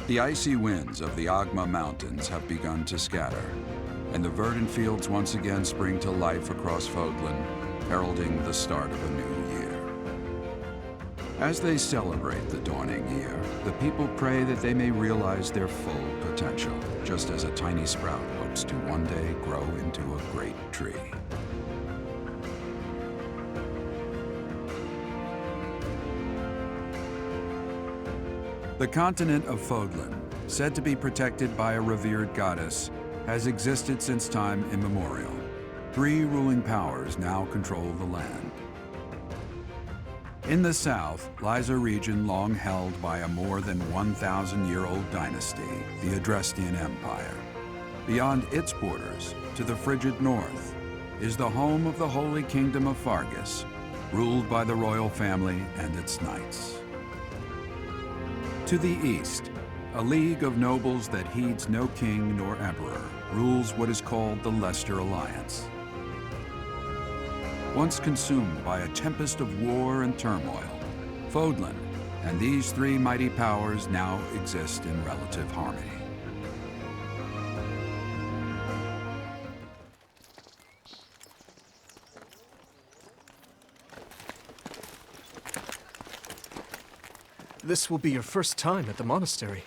The icy winds of the Agma Mountains have begun to scatter, and the verdant fields once again spring to life across Fodlan, heralding the start of a new year. As they celebrate the dawning year, the people pray that they may realize their full potential, just as a tiny sprout hopes to one day grow into a great tree. The continent of Fodlan, said to be protected by a revered goddess, has existed since time immemorial. 3 ruling powers now control the land. In the south lies a region long held by a more than 1,000-year-old dynasty, the Adrestian Empire. Beyond its borders, to the frigid north, is the home of the Holy Kingdom of Fargus, ruled by the royal family and its knights. To the east, a league of nobles that heeds no king nor emperor rules what is called the Leicester Alliance. Once consumed by a tempest of war and turmoil, Fodlan and these 3 mighty powers now exist in relative harmony. This will be your first time at the monastery.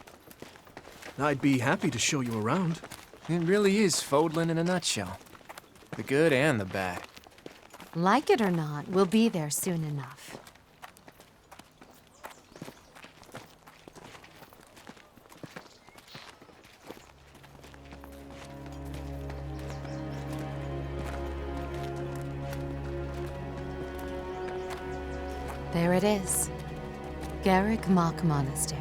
I'd be happy to show you around. It really is Fodlan in a nutshell. The good and the bad. Like it or not, we'll be there soon enough. There it is. Garrick Mock Monastery.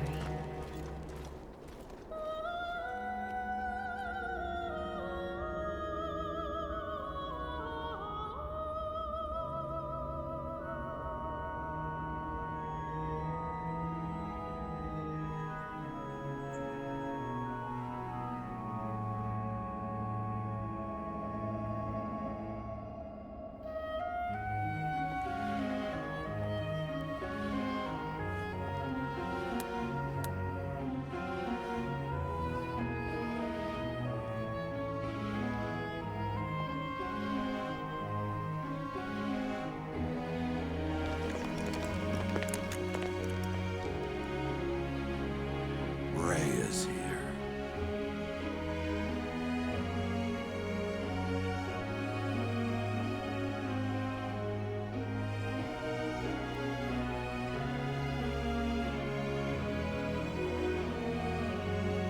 Is here.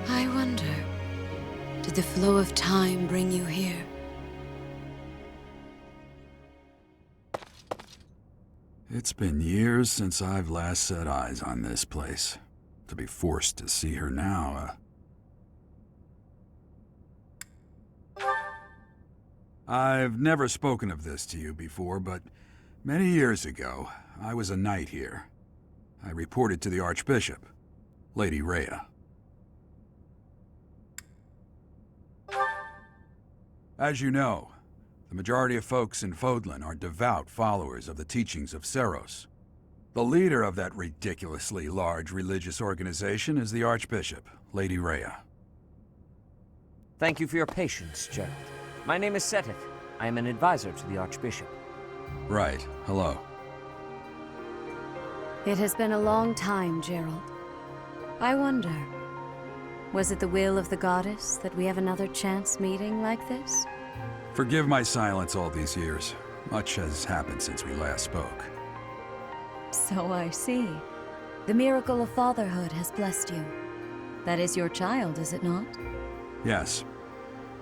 I wonder, did the flow of time bring you here? It's been years since I've last set eyes on this place. To be forced to see her now, I've never spoken of this to you before, but many years ago, I was a knight here. I reported to the Archbishop, Lady Rhea. As you know, the majority of folks in Fodlan are devout followers of the teachings of Seros. The leader of that ridiculously large religious organization is the Archbishop, Lady Rhea. Thank you for your patience, Gerald. My name is Seteth. I am an advisor to the Archbishop. Right. Hello. It has been a long time, Gerald. I wonder, was it the will of the goddess that we have another chance meeting like this? Forgive my silence all these years. Much has happened since we last spoke. So I see. The miracle of fatherhood has blessed you. That is your child, is it not? Yes.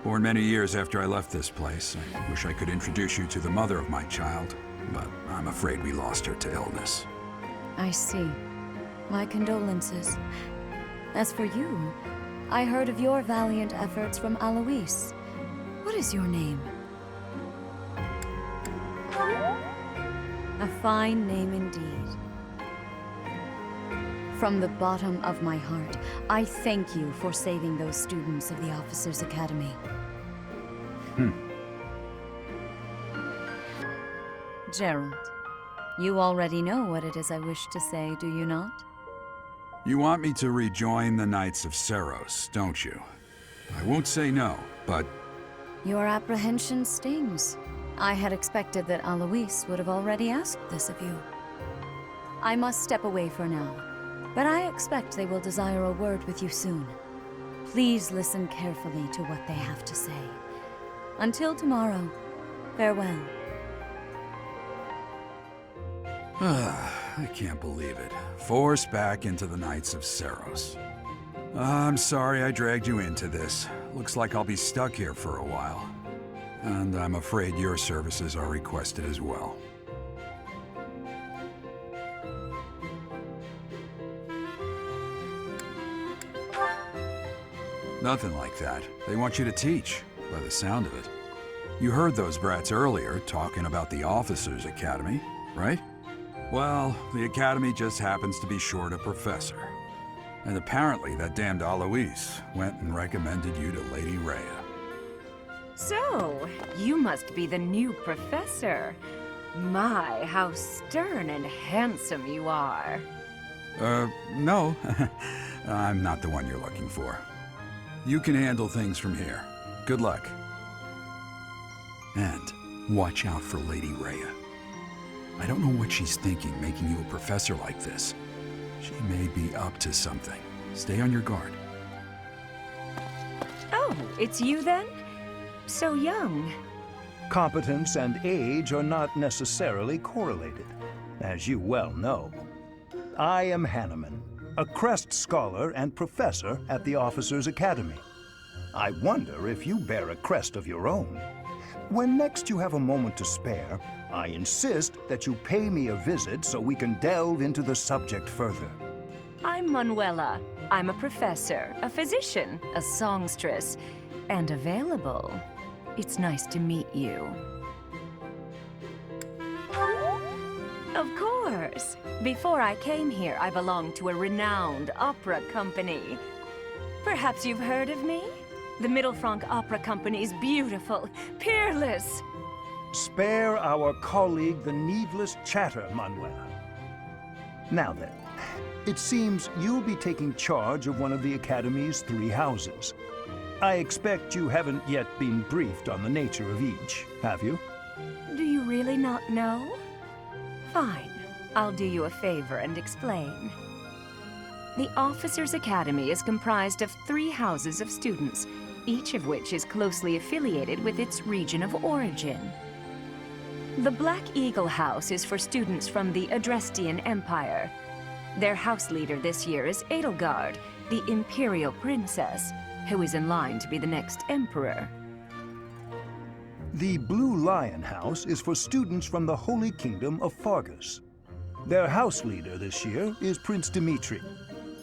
Born many years after I left this place. I wish I could introduce you to the mother of my child, but I'm afraid we lost her to illness. I see. My condolences. As for you, I heard of your valiant efforts from Alois. What is your name? A fine name indeed. From the bottom of my heart, I thank you for saving those students of the Officers' Academy. Gerald, you already know what it is I wish to say, do you not? You want me to rejoin the Knights of Seros, don't you? I won't say no, but Your apprehension stings. I had expected that Alois would have already asked this of you. I must step away for now, but I expect they will desire a word with you soon. Please listen carefully to what they have to say. Until tomorrow, farewell. I can't believe it. Forced back into the Knights of Seros. I'm sorry I dragged you into this. Looks like I'll be stuck here for a while. And I'm afraid your services are requested as well. Nothing like that. They want you to teach, by the sound of it. You heard those brats earlier talking about the Officers' Academy, right? Well, the Academy just happens to be short a professor. And apparently that damned Alois went and recommended you to Lady Rhea. So, you must be the new professor. My, how stern and handsome you are. No. I'm not the one you're looking for. You can handle things from here. Good luck. And watch out for Lady Rhea. I don't know what she's thinking making you a professor like this. She may be up to something. Stay on your guard. Oh, it's you then? So young. Competence and age are not necessarily correlated, as you well know. I am Hanneman, a Crest Scholar and Professor at the Officers' Academy. I wonder if you bear a crest of your own. When next you have a moment to spare, I insist that you pay me a visit so we can delve into the subject further. I'm Manuela. I'm a professor, a physician, a songstress, and available. It's nice to meet you. Of course. Before I came here, I belonged to a renowned opera company. Perhaps you've heard of me? The Mittelfranc Opera Company is beautiful, peerless. Spare our colleague the needless chatter, Manuela. Now then, it seems you'll be taking charge of one of the Academy's 3 houses. I expect you haven't yet been briefed on the nature of each, have you? Do you really not know? Fine. I'll do you a favor and explain. The Officers' Academy is comprised of 3 houses of students, each of which is closely affiliated with its region of origin. The Black Eagle House is for students from the Adrestian Empire. Their house leader this year is Edelgard, the Imperial Princess, who is in line to be the next Emperor. The Blue Lion House is for students from the Holy Kingdom of Fargus. Their house leader this year is Prince Dimitri.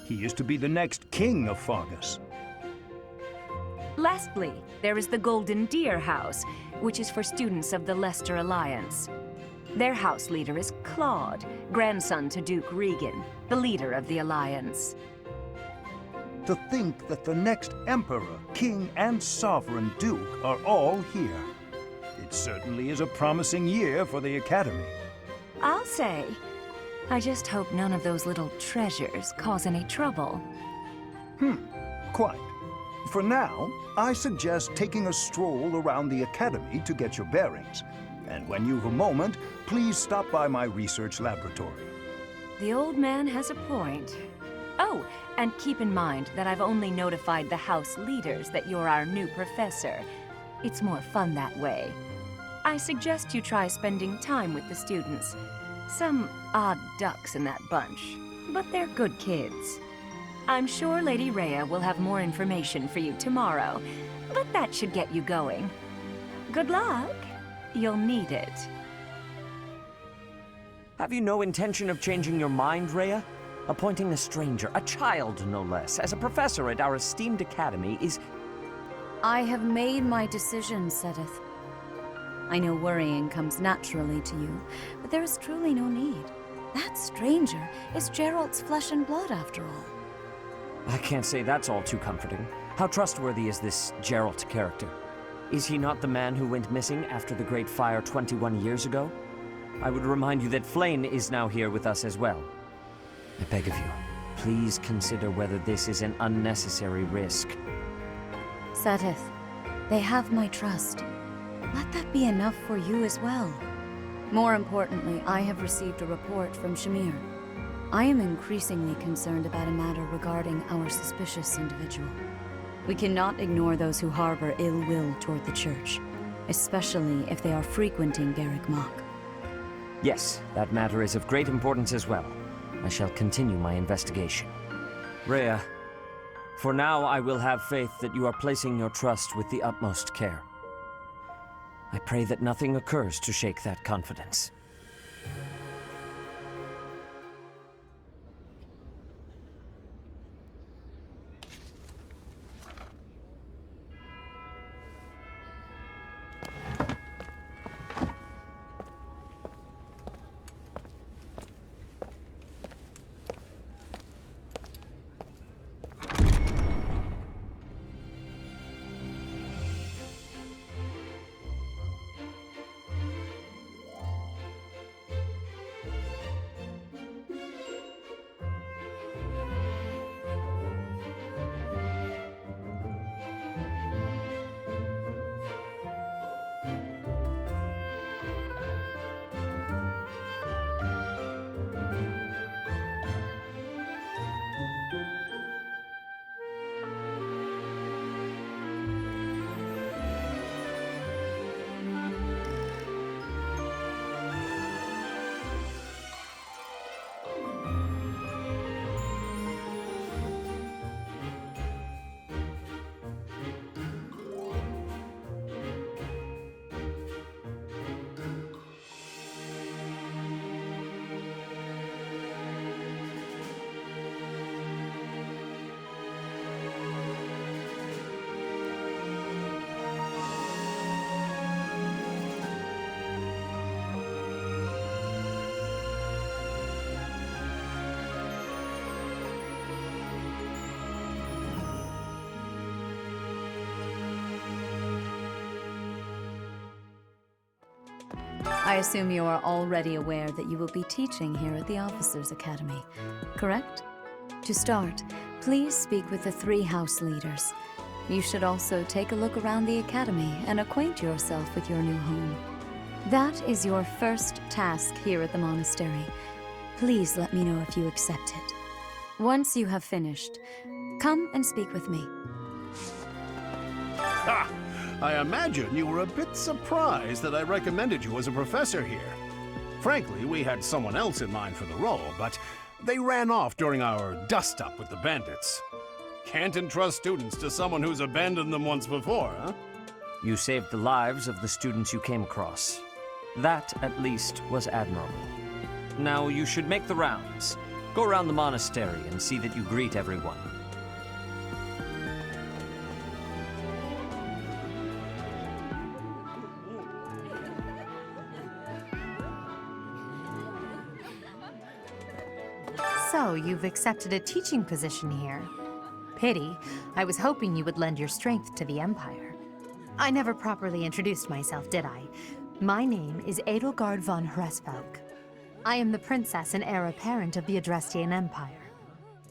He is to be the next king of Fargus. Lastly, there is the Golden Deer House, which is for students of the Leicester Alliance. Their house leader is Claude, grandson to Duke Regan, the leader of the Alliance. To think that the next Emperor, King, and Sovereign Duke are all here. It certainly is a promising year for the Academy. I'll say. I just hope none of those little treasures cause any trouble. Quite. For now, I suggest taking a stroll around the Academy to get your bearings. And when you've a moment, please stop by my research laboratory. The old man has a point. Oh, and keep in mind that I've only notified the house leaders that you're our new professor. It's more fun that way. I suggest you try spending time with the students. Some odd ducks in that bunch, but they're good kids. I'm sure Lady Rhea will have more information for you tomorrow, but that should get you going. Good luck. You'll need it. Have you no intention of changing your mind, Rhea? Appointing a stranger, a child no less, as a professor at our esteemed academy is... I have made my decision, Sedith. I know worrying comes naturally to you, but there is truly no need. That stranger is Geralt's flesh and blood, after all. I can't say that's all too comforting. How trustworthy is this Geralt character? Is he not the man who went missing after the Great Fire 21 years ago? I would remind you that Flayn is now here with us as well. I beg of you, please consider whether this is an unnecessary risk. Seteth, they have my trust. Let that be enough for you as well. More importantly, I have received a report from Shamir. I am increasingly concerned about a matter regarding our suspicious individual. We cannot ignore those who harbor ill will toward the Church, especially if they are frequenting Garrick Mach. Yes, that matter is of great importance as well. I shall continue my investigation. Rhea, for now I will have faith that you are placing your trust with the utmost care. I pray that nothing occurs to shake that confidence. I assume you are already aware that you will be teaching here at the Officers' Academy, correct? To start, please speak with the 3 house leaders. You should also take a look around the Academy and acquaint yourself with your new home. That is your first task here at the monastery. Please let me know if you accept it. Once you have finished, come and speak with me. Ha! I imagine you were a bit surprised that I recommended you as a professor here. Frankly, we had someone else in mind for the role, but they ran off during our dust-up with the bandits. Can't entrust students to someone who's abandoned them once before, huh? You saved the lives of the students you came across. That, at least, was admirable. Now you should make the rounds. Go around the monastery and see that you greet everyone. So, you've accepted a teaching position here. Pity. I was hoping you would lend your strength to the Empire. I never properly introduced myself, did I? My name is Edelgard von Hresvelg. I am the princess and heir apparent of the Adrestian Empire.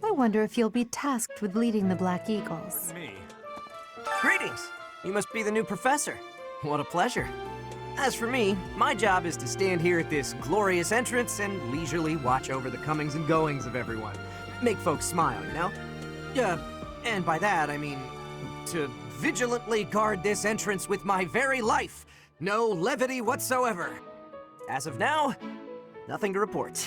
I wonder if you'll be tasked with leading the Black Eagles. Me. Greetings! You must be the new professor. What a pleasure. As for me, my job is to stand here at this glorious entrance and leisurely watch over the comings and goings of everyone. Make folks smile, you know? And by that, I mean to vigilantly guard this entrance with my very life. No levity whatsoever. As of now, nothing to report.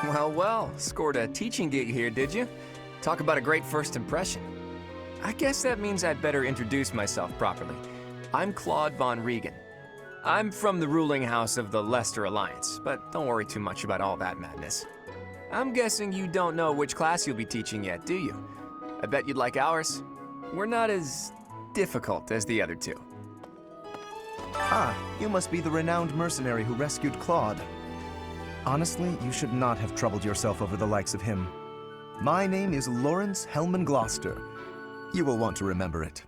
Well, well, scored a teaching gig here, did you? Talk about a great first impression. I guess that means I'd better introduce myself properly. I'm Claude von Regan. I'm from the ruling house of the Leicester Alliance, but don't worry too much about all that madness. I'm guessing you don't know which class you'll be teaching yet, do you? I bet you'd like ours. We're not as difficult as the other 2. Ah, you must be the renowned mercenary who rescued Claude. Honestly, you should not have troubled yourself over the likes of him. My name is Lawrence Hellman Gloucester. You will want to remember it.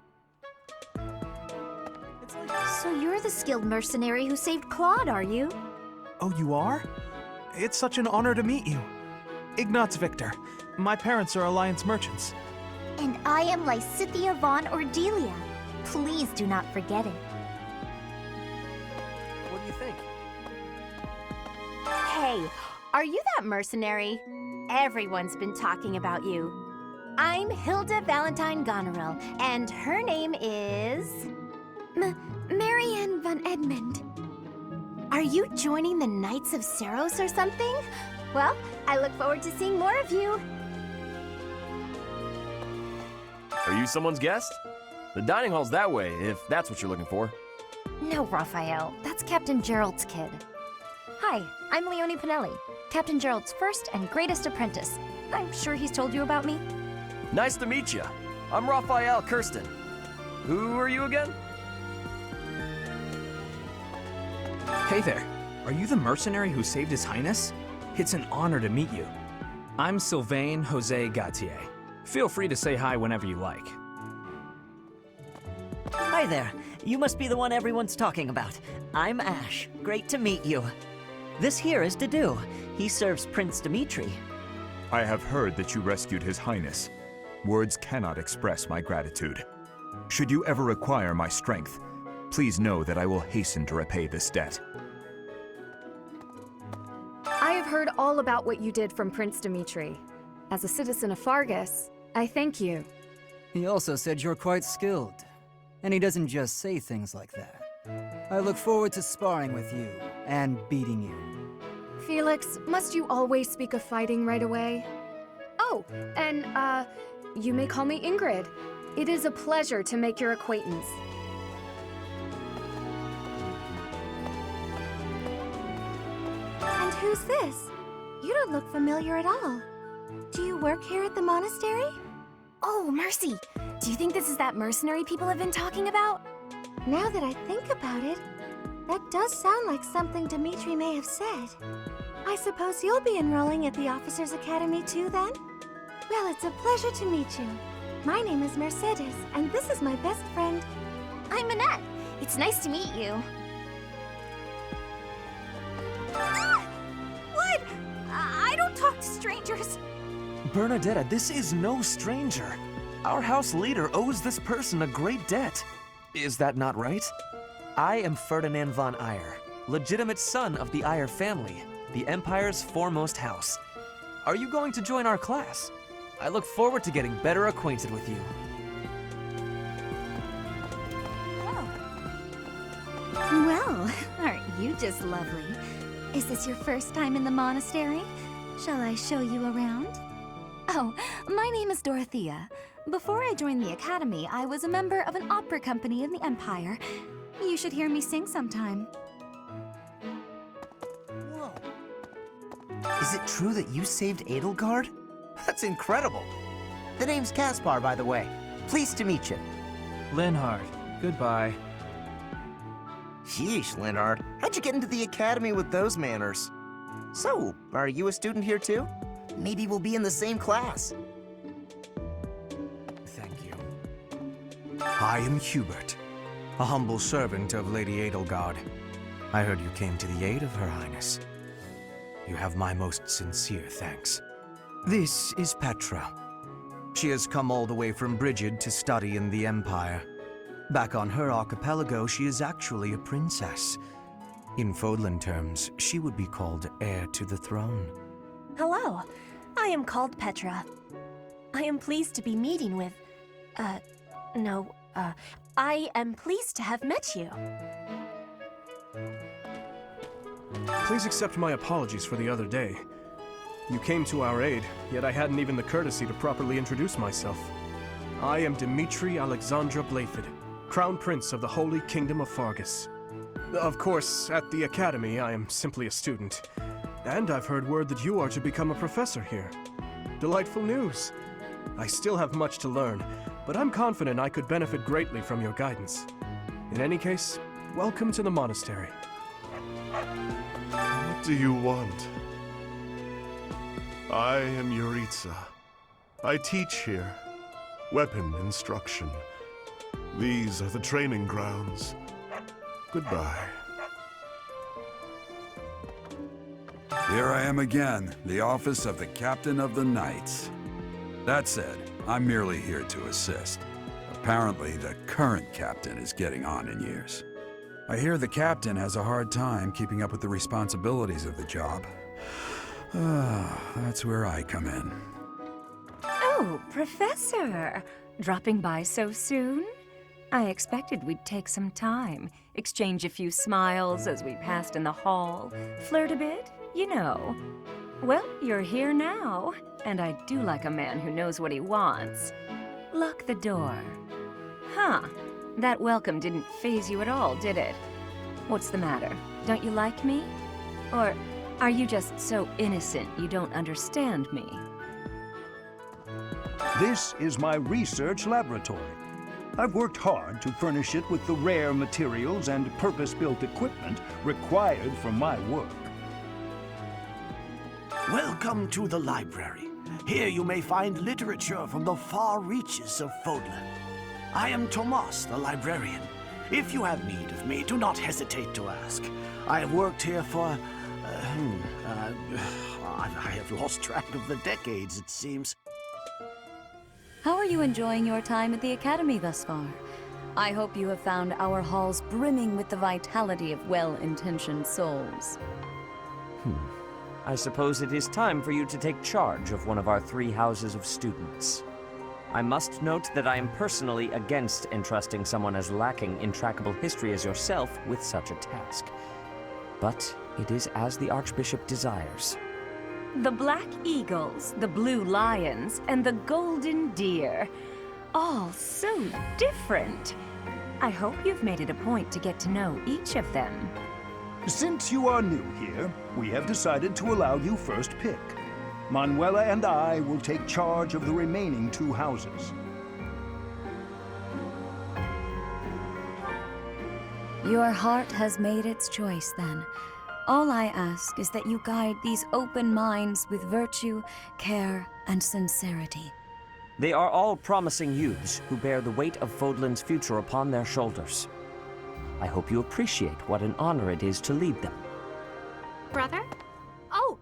So you're the skilled mercenary who saved Claude, are you? Oh, you are? It's such an honor to meet you. Ignatz Victor. My parents are Alliance merchants. And I am Lysithea von Ordelia. Please do not forget it. What do you think? Hey, are you that mercenary? Everyone's been talking about you. I'm Hilda Valentine Goneril, and her name is... Marianne von Edmund. Are you joining the Knights of Seros or something? Well, I look forward to seeing more of you. Are you someone's guest? The dining hall's that way, if that's what you're looking for. No, Raphael. That's Captain Gerald's kid. Hi, I'm Leonie Pinelli, Captain Gerald's first and greatest apprentice. I'm sure he's told you about me. Nice to meet you. I'm Raphael Kirsten. Who are you again? Hey there. Are you the mercenary who saved His Highness? It's an honor to meet you. I'm Sylvain Jose Gautier. Feel free to say hi whenever you like. Hi there. You must be the one everyone's talking about. I'm Ash. Great to meet you. This here is Dedu. He serves Prince Dimitri. I have heard that you rescued His Highness. Words cannot express my gratitude. Should you ever require my strength, please know that I will hasten to repay this debt. I have heard all about what you did from Prince Dimitri. As a citizen of Fargus, I thank you. He also said you're quite skilled. And he doesn't just say things like that. I look forward to sparring with you and beating you. Felix, must you always speak of fighting right away? Oh, and, you may call me Ingrid. It is a pleasure to make your acquaintance. And who's this? You don't look familiar at all. Do you work here at the monastery? Oh, mercy! Do you think this is that mercenary people have been talking about? Now that I think about it, that does sound like something Dimitri may have said. I suppose you'll be enrolling at the Officers' Academy too, then? Well, it's a pleasure to meet you. My name is Mercedes, and this is my best friend. I'm Minette. It's nice to meet you. Ah! What? I don't talk to strangers. Bernadetta, this is no stranger. Our house leader owes this person a great debt. Is that not right? I am Ferdinand von Eyre, legitimate son of the Eyre family, the Empire's foremost house. Are you going to join our class? I look forward to getting better acquainted with you. Well, aren't you just lovely? Is this your first time in the monastery? Shall I show you around? Oh, my name is Dorothea. Before I joined the Academy, I was a member of an opera company in the Empire. You should hear me sing sometime. Whoa. Is it true that you saved Edelgard? That's incredible. The name's Caspar, by the way. Pleased to meet you. Linhard, goodbye. Sheesh, Linhard. How'd you get into the Academy with those manners? So, are you a student here too? Maybe we'll be in the same class. Thank you. I am Hubert, a humble servant of Lady Edelgard. I heard you came to the aid of Her Highness. You have my most sincere thanks. This is Petra. She has come all the way from Brigid to study in the Empire. Back on her archipelago, she is actually a princess. In Fodlan terms, she would be called heir to the throne. Hello, I am called Petra. I am pleased to be meeting with... I am pleased to have met you. Please accept my apologies for the other day. You came to our aid, yet I hadn't even the courtesy to properly introduce myself. I am Dimitri Alexandra Blaiffid, Crown Prince of the Holy Kingdom of Fargus. Of course, at the Academy, I am simply a student. And I've heard word that you are to become a professor here. Delightful news. I still have much to learn, but I'm confident I could benefit greatly from your guidance. In any case, welcome to the monastery. What do you want? I am Yuritsa, I teach here. Weapon instruction. These are the training grounds. Goodbye. Here I am again, the office of the Captain of the Knights. That said, I'm merely here to assist. Apparently, the current captain is getting on in years. I hear the captain has a hard time keeping up with the responsibilities of the job. That's where I come in. Oh, Professor! Dropping by so soon? I expected we'd take some time, exchange a few smiles as we passed in the hall, flirt a bit, you know. Well, you're here now, and I do like a man who knows what he wants. Lock the door. Huh. That welcome didn't faze you at all, did it? What's the matter? Don't you like me? Or are you just so innocent you don't understand me? This is my research laboratory. I've worked hard to furnish it with the rare materials and purpose-built equipment required for my work. Welcome to the library. Here you may find literature from the far reaches of Fodlan. I am Tomas, the librarian. If you have need of me, do not hesitate to ask. I have worked here for... I have lost track of the decades, it seems. How are you enjoying your time at the Academy thus far? I hope you have found our halls brimming with the vitality of well-intentioned souls. I suppose it is time for you to take charge of one of our 3 houses of students. I must note that I am personally against entrusting someone as lacking in trackable history as yourself with such a task. But it is as the Archbishop desires. The Black Eagles, the Blue Lions, and the Golden Deer. All so different. I hope you've made it a point to get to know each of them. Since you are new here, we have decided to allow you first pick. Manuela and I will take charge of the remaining 2 houses. Your heart has made its choice, then. All I ask is that you guide these open minds with virtue, care, and sincerity. They are all promising youths who bear the weight of Fodlan's future upon their shoulders. I hope you appreciate what an honor it is to lead them. Brother? Oh,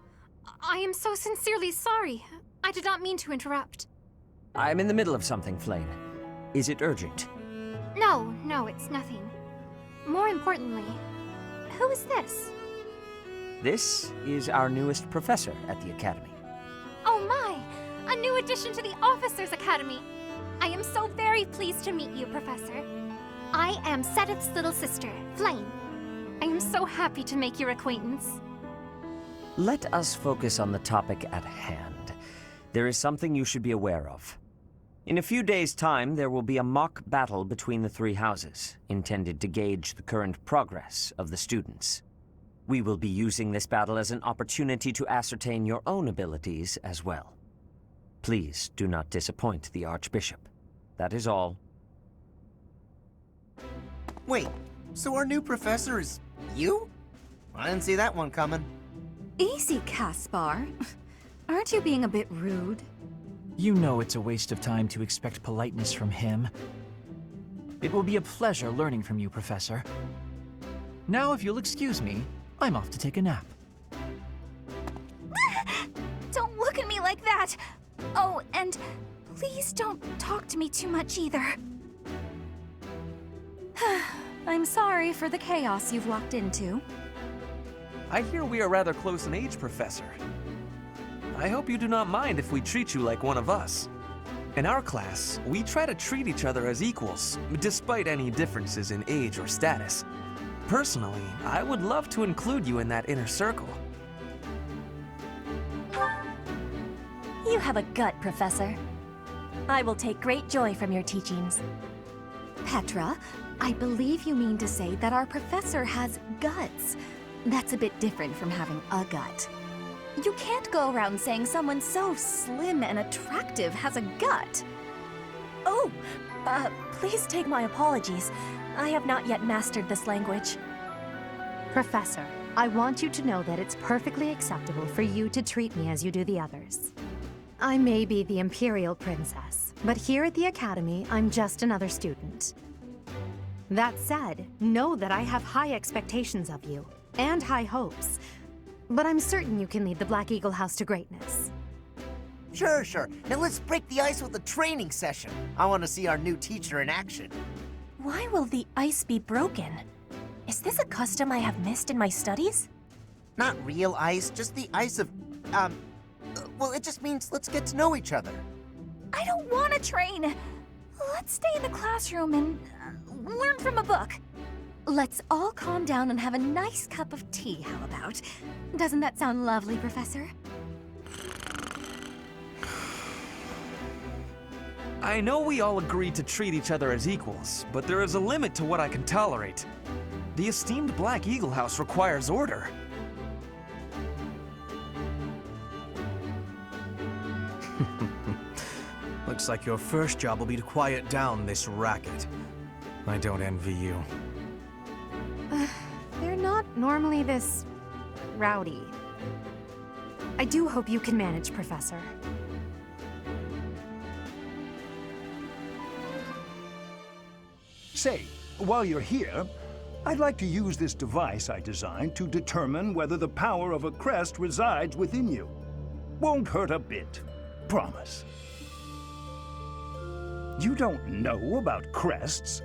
I am so sincerely sorry. I did not mean to interrupt. I'm in the middle of something, Flame. Is it urgent? No, it's nothing. More importantly, who is this? This is our newest professor at the Academy. Oh my! A new addition to the Officers' Academy! I am so very pleased to meet you, Professor. I am Sedith's little sister, Flame. I am so happy to make your acquaintance. Let us focus on the topic at hand. There is something you should be aware of. In a few days' time, there will be a mock battle between the 3 houses, intended to gauge the current progress of the students. We will be using this battle as an opportunity to ascertain your own abilities as well. Please do not disappoint the Archbishop. That is all. Wait, so our new professor is you? I didn't see that one coming. Easy, Caspar. Aren't you being a bit rude? You know it's a waste of time to expect politeness from him. It will be a pleasure learning from you, Professor. Now, if you'll excuse me, I'm off to take a nap. Don't look at me like that! Oh, and please don't talk to me too much either. I'm sorry for the chaos you've walked into. I hear we are rather close in age, Professor. I hope you do not mind if we treat you like one of us. In our class, we try to treat each other as equals, despite any differences in age or status. Personally, I would love to include you in that inner circle. You have a gut, Professor. I will take great joy from your teachings. Petra, I believe you mean to say that our professor has guts. That's a bit different from having a gut. You can't go around saying someone so slim and attractive has a gut. Oh, please take my apologies. I have not yet mastered this language. Professor, I want you to know that it's perfectly acceptable for you to treat me as you do the others. I may be the Imperial Princess, but here at the Academy, I'm just another student. That said, know that I have high expectations of you, and high hopes. But I'm certain you can lead the Black Eagle House to greatness. Sure. Now let's break the ice with a training session. I want to see our new teacher in action. Why will the ice be broken? Is this a custom I have missed in my studies? Not real ice, just the ice of, well, it just means let's get to know each other. I don't want to train. Let's stay in the classroom and learn from a book. Let's all calm down and have a nice cup of tea, how about? Doesn't that sound lovely, Professor? I know we all agreed to treat each other as equals, but there is a limit to what I can tolerate. The esteemed Black Eagle House requires order. Looks like your first job will be to quiet down this racket. I don't envy you. They're not normally this rowdy. I do hope you can manage, Professor. Say, while you're here, I'd like to use this device I designed to determine whether the power of a crest resides within you. Won't hurt a bit. Promise. You don't know about crests?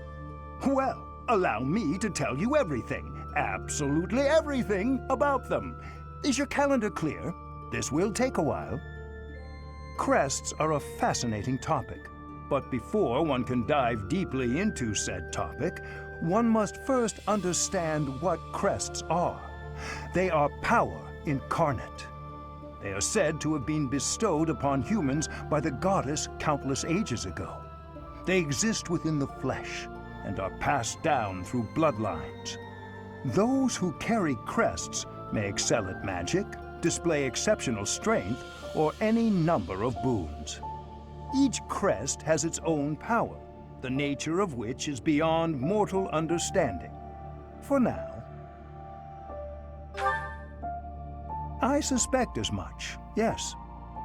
Well, allow me to tell you everything, absolutely everything about them. Is your calendar clear? This will take a while. Crests are a fascinating topic, but before one can dive deeply into said topic, one must first understand what crests are. They are power incarnate. They are said to have been bestowed upon humans by the goddess countless ages ago. They exist within the flesh and are passed down through bloodlines. Those who carry crests may excel at magic, display exceptional strength, or any number of boons. Each crest has its own power, the nature of which is beyond mortal understanding. For now. I suspect as much, yes.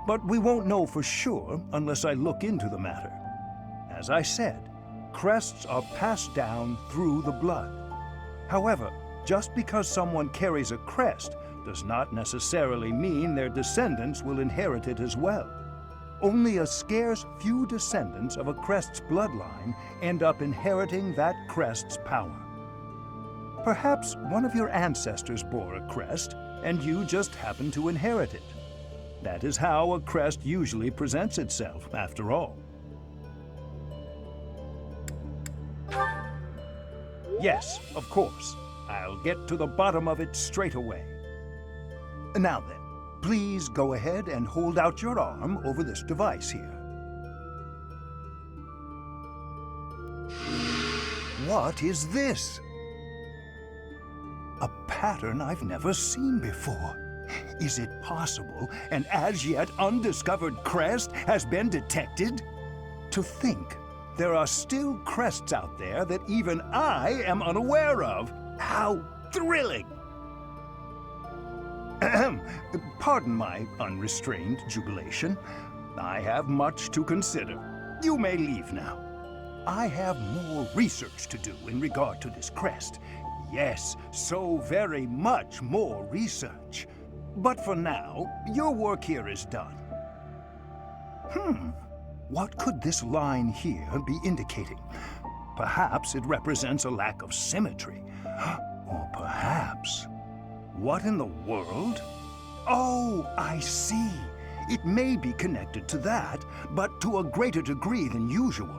But we won't know for sure unless I look into the matter. As I said, crests are passed down through the blood. However, just because someone carries a crest does not necessarily mean their descendants will inherit it as well. Only a scarce few descendants of a crest's bloodline end up inheriting that crest's power. Perhaps one of your ancestors bore a crest, and you just happen to inherit it. That is how a crest usually presents itself, after all. Yes, of course. I'll get to the bottom of it straight away. Now then, please go ahead and hold out your arm over this device here. What is this? A pattern I've never seen before. Is it possible an as yet undiscovered crest has been detected? To think there are still crests out there that even I am unaware of. How thrilling! Pardon my unrestrained jubilation. I have much to consider. You may leave now. I have more research to do in regard to this crest. Yes, so very much more research. But for now, your work here is done. What could this line here be indicating? Perhaps it represents a lack of symmetry. Or perhaps... What in the world? Oh, I see. It may be connected to that, but to a greater degree than usual.